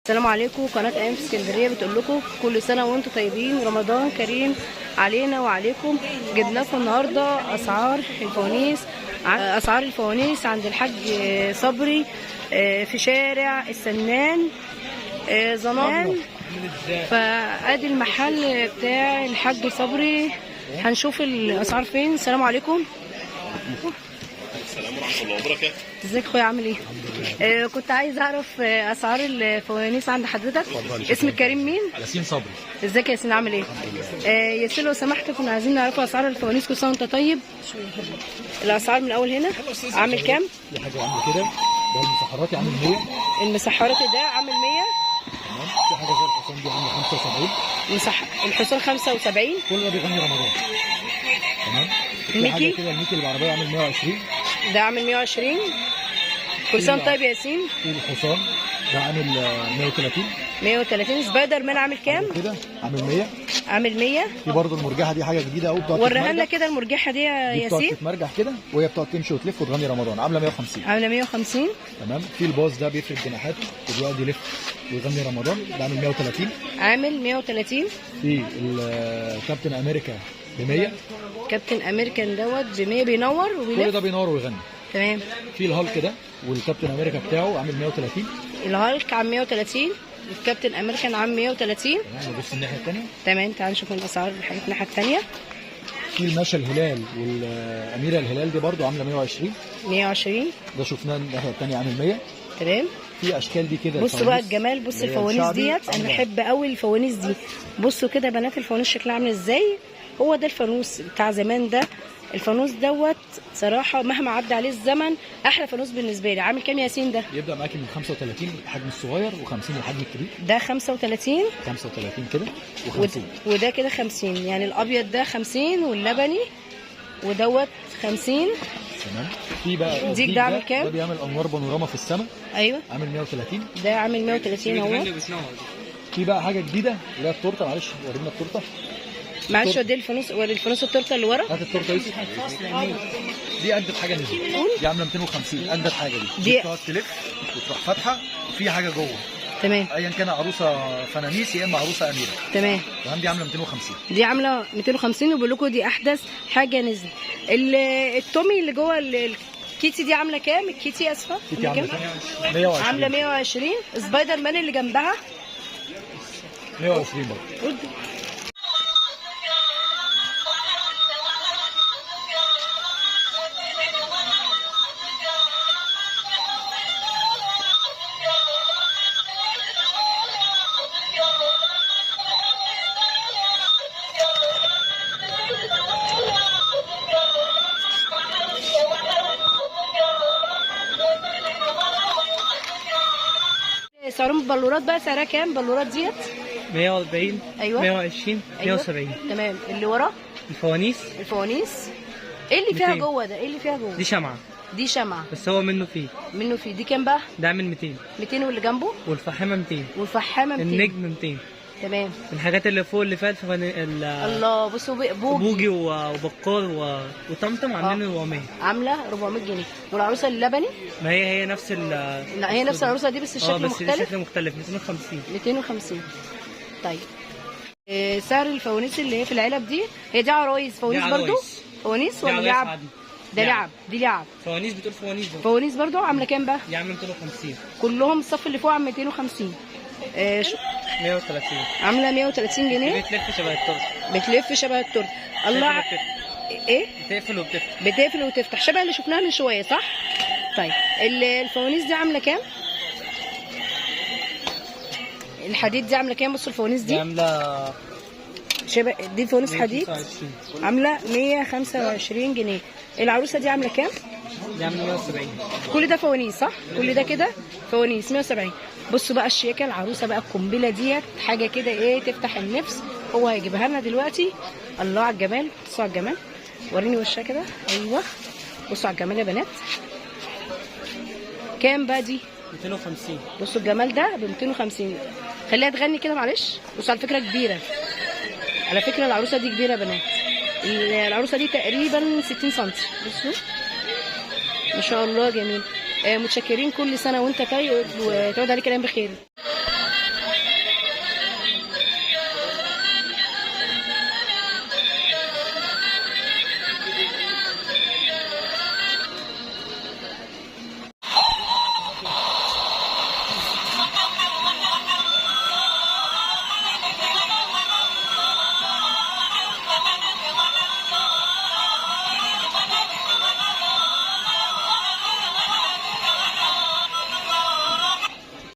السلام عليكم. قناه ايام في اسكندريه بتقول لكم كل سنه وانتم طيبين، رمضان كريم علينا وعليكم. جبنا لكم النهارده اسعار الفوانيس عند الحاج صبري في شارع السنان زنان. فادي المحل بتاع الحاج صبري، هنشوف الاسعار فين. السلام عليكم. السلام ورحمة الله وبركاته. ازيك اخويا، عامل ايه؟ كنت عايز اعرف اسعار الفوانيس عند حضرتك. اسمك كريم مين؟ ياسين صبري. ازيك يا ياسين، عامل ايه؟ ياسين لو سمحت كنا عايزين نعرف اسعار الفوانيس. كل سنه وانت طيب. الاسعار من الاول هنا عامل كام؟ في حاجه عامله كده، ده المسحراتي عامل 100. المسحراتي ده عامل 100. تمام. في حاجه زي الحصان دي عامله 75. الحصان 75. كل ده بيغني رمضان. تمام. في حاجه كده الميكي اللي بالعربيه عامل 120. ده عامل 120. كل سنه طيب يا ياسين. في الحصان ده عامل 130. 130. سبايدر مان عامل كام؟ كده عامل 100. عامل 100. في برضه المرجحه دي حاجه جديده قوي، بتقعد وريها لنا كده المرجحه دي يا ياسين. بتقعد تتمرجح كده وهي بتقعد تمشي وتلف وتغني رمضان، عامله 150. عامله 150. تمام. في الباص ده بيفرد جناحات وبيقعد يلف ويغني رمضان، ده عامل 130. عامل 130. في الكابتن امريكا ب 100. كابتن امريكان دوت ب 100 بينور وبيلف. كل ده بينور ويغني. تمام. في الهالك ده والكابتن امريكا بتاعه عامل 130. الهالك عام 130. الكابتن امريكان عام 130. تمام. نبص الناحيه الثانيه. تمام. تعال نشوف الاسعار الحاجات الناحيه الثانيه. في الماشا الهلال والاميره الهلال دي برده عامله 120. 120. ده شفناه الناحيه الثانيه عامل 100. تمام. في اشكال دي كده. بصوا بقى الجمال. بص الفوانيس ديت، انا بحب قوي الفوانيس دي. بصوا كده بنات الفوانيس شكلها عامل ازاي. هو ده الفانوس بتاع زمان ده. الفانوس دوت صراحه مهما عدى عليه الزمن احلى فانوس بالنسبه لي. عامل كام يا ياسين ده؟ يبدا معاكي من 35 الحجم الصغير و50 الحجم الكبير. ده 35. 35 كده و50. وده كده 50. يعني الابيض ده 50 واللبني ودوت 50. تمام. في بقى ديك ده عامل كام؟ ده بيعمل انوار بانوراما في السماء. ايوه. عامل 130. ده عامل 130 اهو. في بقى حاجه جديده اللي هي التورته. معلش ورينا التورته. معلش ودي الفانوس. وري الفانوس التورته اللي ورا. هات التورته دي. دي اجدد حاجه نزلت. دي عامله 250. اجدد حاجه دي بتقعد تلف وتروح فاتحه وفي حاجه جوه. تمام. ايا كان عروسه فنانيس يا اما عروسه اميره. تمام. تمام. دي عامله 250. دي عامله 250. وبقول لكم دي احدث حاجه نزلت. التومي اللي جوه الكيتي دي عامله كام؟ الكيتي اسفه. كيتي عامله 120. عامله 120. سبايدر مان اللي جنبها 120 برضه. سعرهم البلورات بقى سعرها كام؟ البلورات ديت 140. ايوه 120. أيوة. 170. تمام. اللي ورا الفوانيس ايه اللي فيها 200. جوه ده؟ ايه اللي فيها جوه؟ دي شمعة دي شمعة. بس هو منه فيه. منه فيه. دي كام بقى؟ ده عامل 200. 200. واللي جنبه؟ والفحامة 200. والفحامه 200. النجم 200. تمام. الحاجات اللي فوق اللي فيها الله. بصوا بوجي وبكار وطمطم عاملين 400. عامله 400 جنيه. والعروسه اللبني؟ ما هي نفس لا هي نفس العروسه دي بس الشكل بس مختلف. الشكل مختلف. 250. 250. طيب سعر الفوانيس اللي هي في العلب دي، هي دي عرايس فوانيس برضو؟ فوانيس ولا لعب؟ ده لعب. دي لعب. فوانيس. بتقول فوانيس برضو. فوانيس برضو. عامله كام بقى؟ دي عامله 250. كلهم الصف اللي فوق عامل 250. 130. عامله 130 جنيه. بتلف شبه التورته. بتلف شبه التورته. الله. ايه؟ بتقفل وبتفتح. بتقفل وتفتح شبه اللي شفناها من شويه، صح؟ طيب الفوانيس دي عامله كام؟ الحديد دي عامله كام؟ بصوا الفوانيس دي عامله شبه دي فوانيس حديد 125. عامله 125 جنيه. العروسه دي عامله كام؟ دي عامله 170. كل ده فوانيس صح؟ كل ده كده فوانيس 170. بصوا بقى الشياكه العروسه بقى القنبله ديت حاجه كده ايه تفتح النفس. هو هيجيبها لنا دلوقتي. الله على الجمال. بصوا على الجمال. وريني وشها كده. ايوه. بصوا على الجمال يا بنات. كام بقى دي؟ 250. بصوا الجمال ده ب 250. خليها تغني كده معلش. بصوا على فكره كبيره. على فكره العروسه دي كبيره يا بنات. العروسه دي تقريبا 60 سم. بصوا ما شاء الله جميل. متشكرين. كل سنه وانت طيب وتعود عليك الايام بخير.